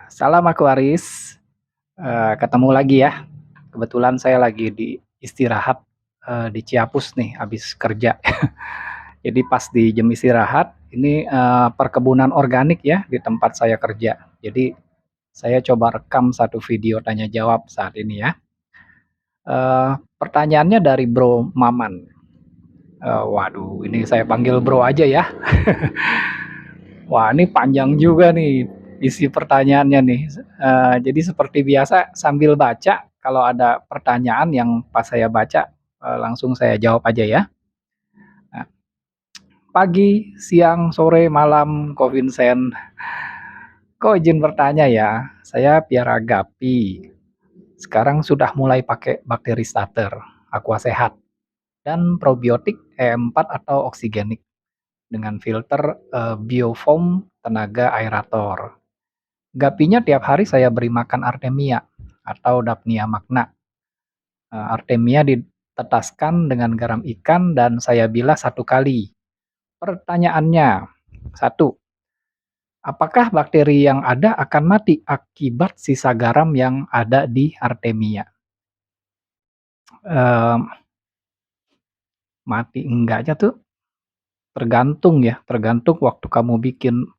Salam Aquaris, ketemu lagi ya. Kebetulan saya lagi di istirahat, di Ciapus nih habis kerja. Jadi pas di jam istirahat, ini, perkebunan organik ya di tempat saya kerja. Jadi saya coba rekam satu video tanya jawab saat ini ya. Pertanyaannya dari Bro Maman. Waduh ini saya panggil Bro aja ya. Wah, ini panjang juga nih isi pertanyaannya nih. Jadi seperti biasa sambil baca, kalau ada pertanyaan yang pas saya baca, langsung saya jawab aja ya. Nah, pagi, siang, sore, malam, Ko Vincent. Kok izin bertanya ya, saya piara gapi. Sekarang sudah mulai pakai bakteri starter, aqua sehat, dan probiotik E4 atau oksigenik dengan filter biofoam tenaga aerator. Gapinya tiap hari saya beri makan Artemia atau Daphnia magna. Artemia ditetaskan dengan garam ikan dan saya bilas 1 kali. Pertanyaannya, 1. Apakah bakteri yang ada akan mati akibat sisa garam yang ada di Artemia? Eee, Mati enggaknya tuh tergantung ya, tergantung waktu kamu bikin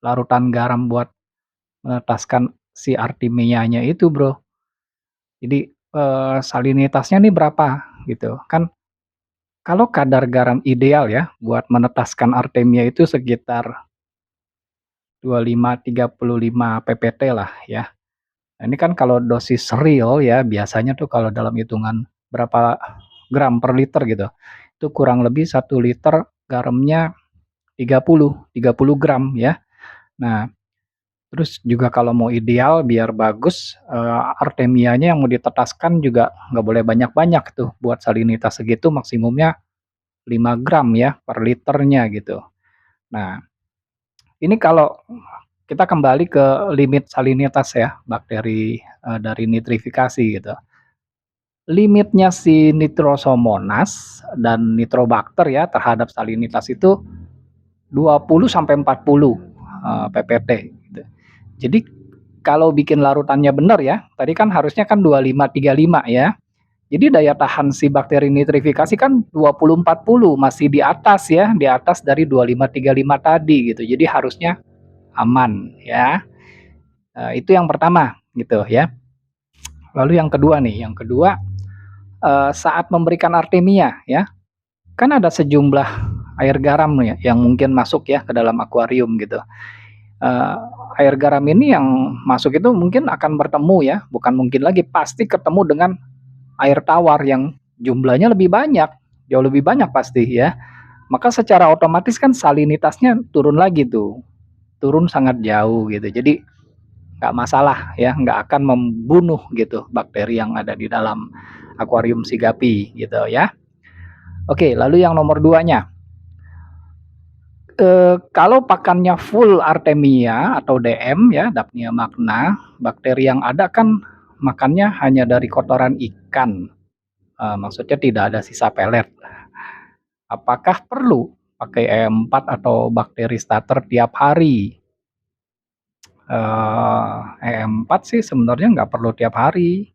larutan garam buat menetaskan si Artemianya itu, Bro. Jadi, salinitasnya nih berapa gitu, kan kalau kadar garam ideal ya buat menetaskan Artemia itu sekitar 25-35 ppt lah ya. Nah, ini kan kalau dosis real ya biasanya tuh kalau dalam hitungan berapa gram per liter gitu, itu kurang lebih 1 liter garamnya 30 gram ya. Nah, terus juga kalau mau ideal biar bagus, Artemianya yang mau ditetaskan juga nggak boleh banyak-banyak tuh, buat salinitas segitu maksimumnya 5 gram ya per liternya gitu. Nah, ini kalau kita kembali ke limit salinitas ya, bakteri, dari nitrifikasi gitu. Limitnya si Nitrosomonas dan Nitrobacter ya terhadap salinitas itu 20 sampai 40, ppt gitu. Jadi kalau bikin larutannya benar ya, tadi kan harusnya kan 25-35 ya. Jadi daya tahan si bakteri nitrifikasi kan 20-40 masih di atas ya, di atas dari 25-35 tadi gitu. Jadi harusnya aman ya. Itu yang pertama gitu ya. Lalu yang kedua nih, yang kedua saat memberikan Artemia ya, kan ada sejumlah air garam ya yang mungkin masuk ya ke dalam akuarium gitu. Eh, Air garam ini yang masuk itu mungkin akan bertemu ya, bukan mungkin lagi pasti ketemu dengan air tawar yang jumlahnya lebih banyak, jauh lebih banyak pasti ya. Maka secara otomatis kan salinitasnya turun lagi tuh, turun sangat jauh gitu. Jadi nggak masalah ya, nggak akan membunuh gitu bakteri yang ada di dalam akuarium si gapi gitu ya. Oke, lalu yang nomor duanya, kalau pakannya full Artemia atau DM ya, Daphnia magna, bakteri yang ada kan makannya hanya dari kotoran ikan, maksudnya tidak ada sisa pelet. Apakah perlu pakai E4 atau bakteri starter tiap hari? E4 sih sebenarnya nggak perlu tiap hari,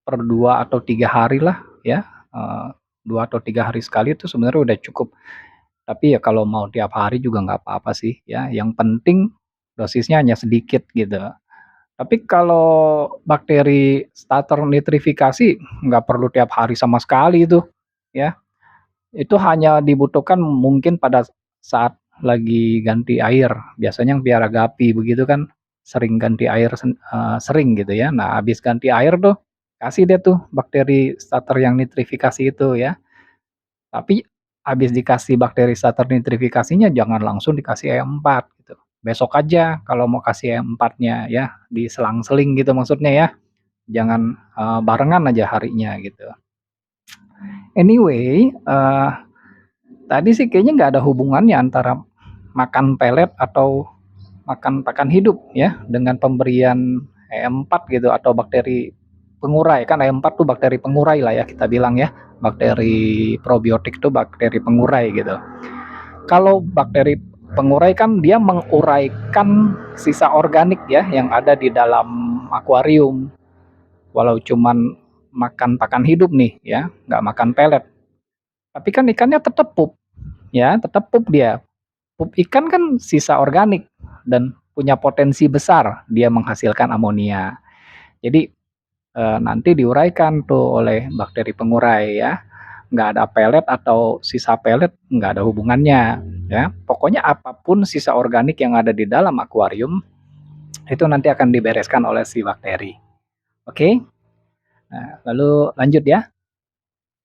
per 2 atau 3 hari lah ya, 2 atau 3 hari sekali itu sebenarnya udah cukup. Tapi ya kalau mau tiap hari juga nggak apa-apa sih ya, yang penting dosisnya hanya sedikit gitu. Tapi kalau bakteri starter nitrifikasi nggak perlu tiap hari sama sekali itu ya. Itu hanya dibutuhkan mungkin pada saat lagi ganti air, biasanya yang piara gapi begitu kan sering ganti air sering gitu ya. Nah, habis ganti air tuh kasih deh tuh bakteri starter yang nitrifikasi itu ya. Tapi habis dikasih bakteri starter nitrifikasinya jangan langsung dikasih E4 gitu. Besok aja kalau mau kasih E4-nya ya, diselang-seling gitu maksudnya ya. Jangan, barengan aja harinya gitu. Anyway, tadi sih kayaknya nggak ada hubungannya antara makan pelet atau makan pakan hidup ya dengan pemberian E4 gitu atau bakteri pengurai. Kan E4 tuh bakteri pengurai lah ya kita bilang ya. Bakteri probiotik tuh bakteri pengurai gitu. Kalau bakteri pengurai kan dia menguraikan sisa organik ya yang ada di dalam akuarium. Walau cuman makan pakan hidup nih ya, nggak makan pelet. Tapi kan ikannya tetap pup ya, tetap pup dia. Pup ikan kan sisa organik dan punya potensi besar dia menghasilkan amonia. Jadi nanti diuraikan tuh oleh bakteri pengurai ya. Nggak ada pelet atau sisa pelet, nggak ada hubungannya ya. Pokoknya apapun sisa organik yang ada di dalam akuarium itu nanti akan dibereskan oleh si bakteri. Oke? Nah, lalu lanjut ya.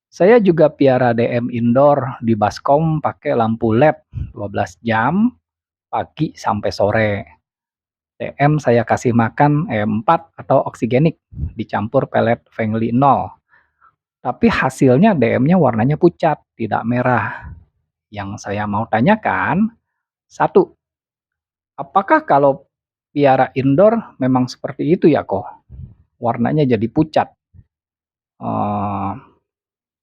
Saya juga piara DM indoor di baskom pakai lampu LED 12 jam pagi sampai sore. DM saya kasih makan E4 atau oksigenik dicampur pelet Fengli 0. Tapi hasilnya DM-nya warnanya pucat, tidak merah. Yang saya mau tanyakan, satu, apakah kalau piara indoor memang seperti itu ya kok? Warnanya jadi pucat. Eh,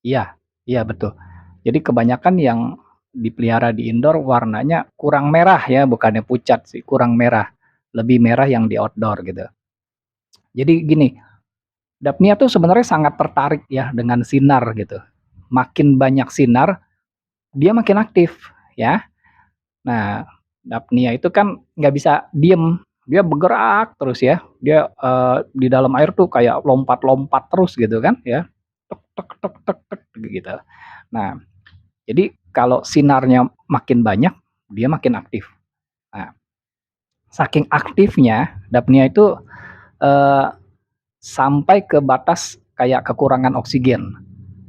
iya, iya betul. Jadi kebanyakan yang dipelihara di indoor warnanya kurang merah ya, bukannya pucat sih, kurang merah. Lebih merah yang di outdoor gitu. Jadi gini, Daphnia tuh sebenarnya sangat tertarik ya dengan sinar gitu. Makin banyak sinar, dia makin aktif ya. Nah, Daphnia itu kan nggak bisa diem, dia bergerak terus ya. Dia di dalam air tuh kayak lompat-lompat terus gitu kan ya. Tek tek tek tek tek gitu. Nah, jadi kalau sinarnya makin banyak, dia makin aktif. Nah, saking aktifnya Daphnia itu eh, sampai ke batas kayak kekurangan oksigen.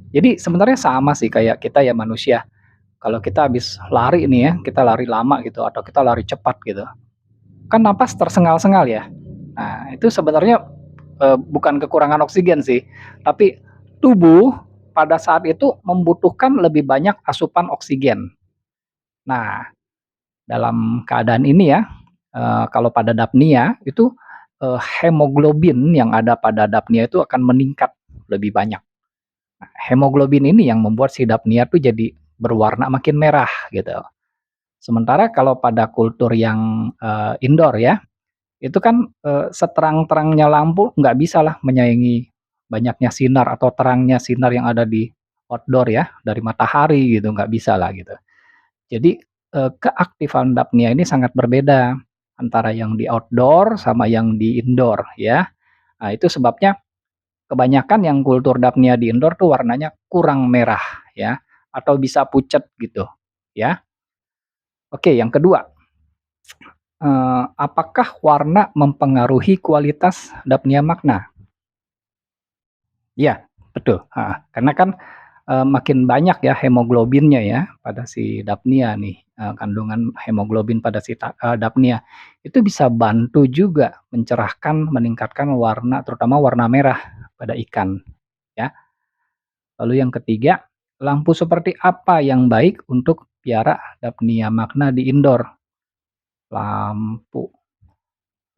Jadi sebenarnya sama sih kayak kita ya manusia. Kalau kita habis lari nih ya, kita lari lama gitu atau kita lari cepat gitu. Kan napas tersengal-sengal ya. Nah, itu sebenarnya bukan kekurangan oksigen sih, tapi tubuh pada saat itu membutuhkan lebih banyak asupan oksigen. Nah, dalam keadaan ini ya, kalau pada Daphnia itu hemoglobin yang ada pada Daphnia itu akan meningkat lebih banyak. Nah, hemoglobin ini yang membuat si Daphnia tuh jadi berwarna makin merah gitu. Sementara kalau pada kultur yang indoor ya, itu kan seterang-terangnya lampu nggak bisa lah menyaingi banyaknya sinar atau terangnya sinar yang ada di outdoor ya, dari matahari gitu, nggak bisa lah gitu. Jadi keaktifan Daphnia ini sangat berbeda antara yang di outdoor sama yang di indoor ya. Nah, itu sebabnya kebanyakan yang kultur Daphnia di indoor tuh warnanya kurang merah ya atau bisa pucat gitu ya. Oke, yang kedua, apakah warna mempengaruhi kualitas Daphnia magna? Iya, betul, heeh, karena kan, makin banyak ya hemoglobinnya ya pada si Daphnia nih, kandungan hemoglobin pada si Daphnia, itu bisa bantu juga mencerahkan, meningkatkan warna terutama warna merah pada ikan ya. Lalu yang ketiga, lampu seperti apa yang baik untuk piara Daphnia magna di indoor? Lampu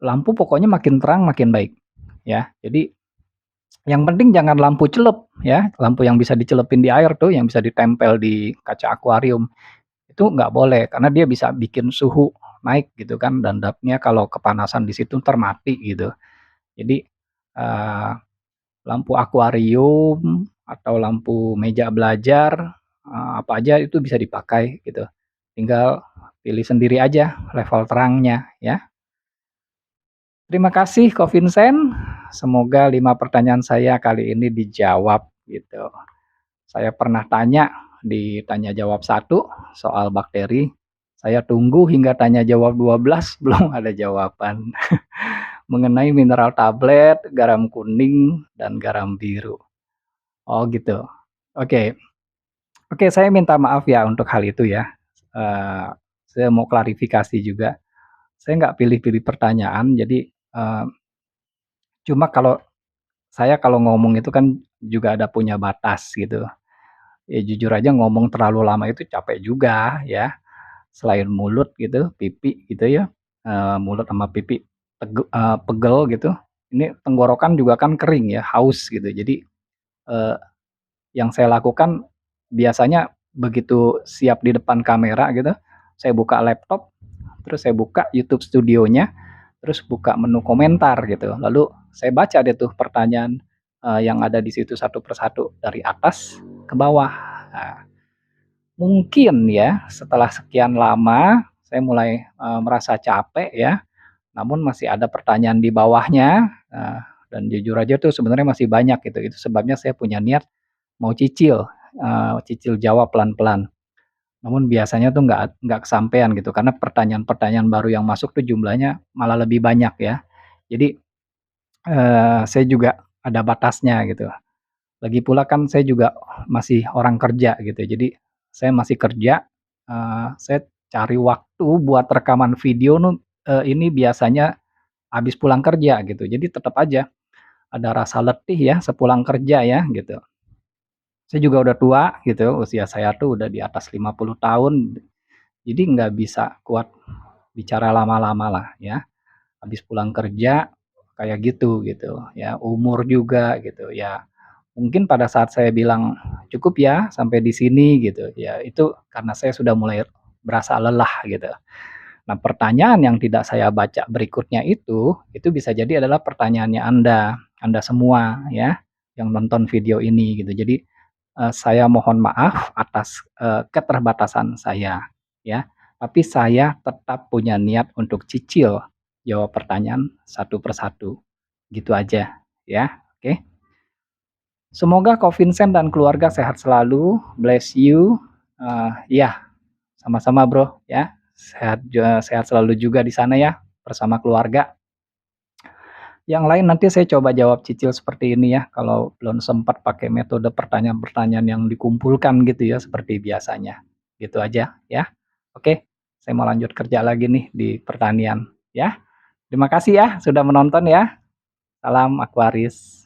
lampu pokoknya makin terang makin baik ya. Jadi yang penting jangan lampu celep ya, lampu yang bisa dicelepin di air tuh, yang bisa ditempel di kaca akuarium, itu nggak boleh karena dia bisa bikin suhu naik gitu kan dan dapnya kalau kepanasan di situ entar mati gitu. Jadi, eee, lampu akuarium atau lampu meja belajar, apa aja itu bisa dipakai gitu. Tinggal pilih sendiri aja level terangnya ya. Terima kasih Ko Vincent, semoga 5 pertanyaan saya kali ini dijawab gitu. Saya pernah tanya di tanya jawab satu soal bakteri, saya tunggu hingga tanya jawab 12 belum ada jawaban mengenai mineral tablet, garam kuning, dan garam biru. Oh gitu. Oke, oke saya minta maaf ya untuk hal itu ya. Eee, saya mau klarifikasi juga. Saya nggak pilih-pilih pertanyaan, jadi, cuma kalau ngomong itu kan juga ada punya batas gitu. Ya jujur aja ngomong terlalu lama itu capek juga ya. Selain mulut gitu, pipi gitu ya, mulut sama pipi pegel gitu, ini tenggorokan juga kan kering ya, haus gitu. Jadi, eee, yang saya lakukan biasanya begitu siap di depan kamera gitu, saya buka laptop, terus saya buka YouTube Studionya, terus buka menu komentar gitu. Lalu saya baca deh tuh pertanyaan yang ada di situ satu persatu dari atas ke bawah. Nah, mungkin ya setelah sekian lama saya mulai merasa capek ya, namun masih ada pertanyaan di bawahnya. Dan jujur aja tuh sebenarnya masih banyak gitu. Itu sebabnya saya punya niat mau cicil, cicil jawab pelan-pelan. Namun biasanya tuh nggak kesampaian gitu karena pertanyaan-pertanyaan baru yang masuk tuh jumlahnya malah lebih banyak ya. Jadi, saya juga ada batasnya gitu. Lagi pula kan saya juga masih orang kerja gitu, jadi saya masih kerja, saya cari waktu buat rekaman video ini biasanya habis pulang kerja gitu. Jadi tetap aja ada rasa letih ya sepulang kerja ya gitu. Saya juga udah tua gitu, usia saya tuh udah di atas 50 tahun, jadi nggak bisa kuat bicara lama-lama lah ya. Habis pulang kerja kayak gitu ya, umur juga gitu ya. Mungkin pada saat saya bilang, "Cukup ya sampai di sini," gitu, ya itu karena saya sudah mulai berasa lelah gitu. Nah, pertanyaan yang tidak saya baca berikutnya itu bisa jadi adalah pertanyaannya Anda semua ya, yang nonton video ini gitu. Jadi, saya mohon maaf atas, keterbatasan saya ya, tapi saya tetap punya niat untuk cicil jawab pertanyaan satu persatu, gitu aja ya, oke? Semoga Ko Vincent dan keluarga sehat selalu, bless you, iya, sama-sama Bro, ya. Sehat selalu juga di sana ya, bersama keluarga. Yang lain nanti saya coba jawab cicil seperti ini ya, kalau belum sempat pakai metode pertanyaan-pertanyaan yang dikumpulkan gitu ya, seperti biasanya. Gitu aja ya. Oke, saya mau lanjut kerja lagi nih di pertanian ya. Terima kasih ya sudah menonton ya. Salam Aquaris.